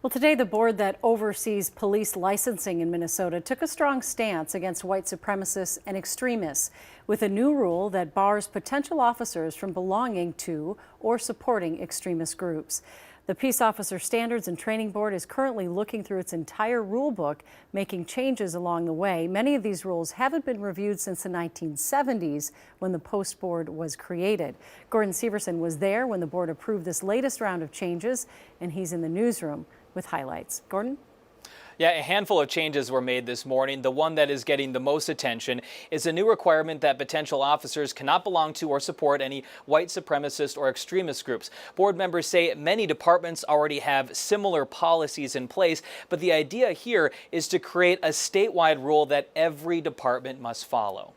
Well, today the board that oversees police licensing in Minnesota took a strong stance against white supremacists and extremists with a new rule that bars potential officers from belonging to or supporting extremist groups. The Peace Officer Standards and Training Board is currently looking through its entire rule book, making changes along the way. Many of these rules haven't been reviewed since the 1970s when the Post Board was created. Gordon Severson was there when the board approved this latest round of changes, and he's in the newsroom with highlights. Gordon? Yeah, a handful of changes were made this morning. The one that is getting the most attention is a new requirement that potential officers cannot belong to or support any white supremacist or extremist groups. Board members say many departments already have similar policies in place, but the idea here is to create a statewide rule that every department must follow.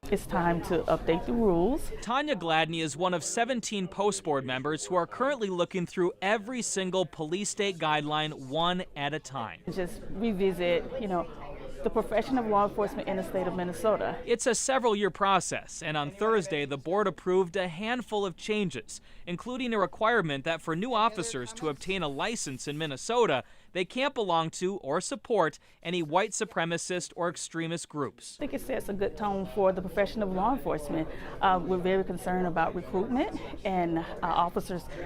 It's time to update the rules. Tanya Gladney is one of 17 Post Board members who are currently looking through every single police state guideline one at a time. Just revisit, the profession of law enforcement in the state of Minnesota. It's a several-year process, and on Thursday, the board approved a handful of changes, including a requirement that for new officers to obtain a license in Minnesota, they can't belong to or support any white supremacist or extremist groups. I think it sets a good tone for the profession of law enforcement. We're very concerned about recruitment and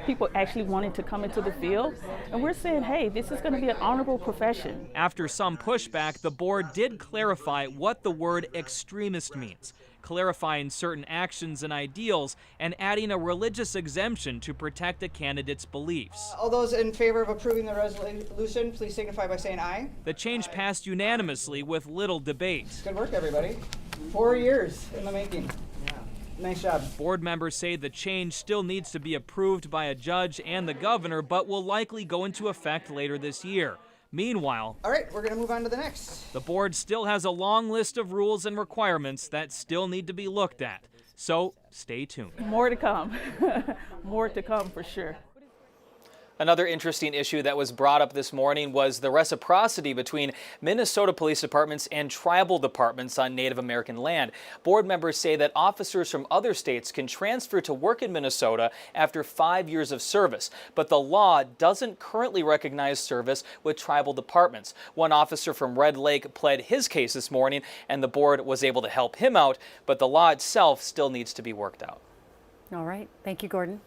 people actually wanting to come into the field. And we're saying, hey, this is going to be an honorable profession. After some pushback, the board did clarify what the word extremist means, clarifying certain actions and ideals and adding a religious exemption to protect a candidate's beliefs. All those in favor of approving the resolution, please signify by saying aye. The change passed unanimously with little debate. Good work, everybody. 4 years in the making. Nice job. Board members say the change still needs to be approved by a judge and the governor, but will likely go into effect later this year. Meanwhile, all right, we're going to move on to the next. The board still has a long list of rules and requirements that still need to be looked at. So stay tuned. More to come. More to come for sure. Another interesting issue that was brought up this morning was the reciprocity between Minnesota police departments and tribal departments on Native American land. Board members say that officers from other states can transfer to work in Minnesota after 5 years of service, but the law doesn't currently recognize service with tribal departments. One officer from Red Lake pled his case this morning, and the board was able to help him out, but the law itself still needs to be worked out. All right. Thank you, Gordon.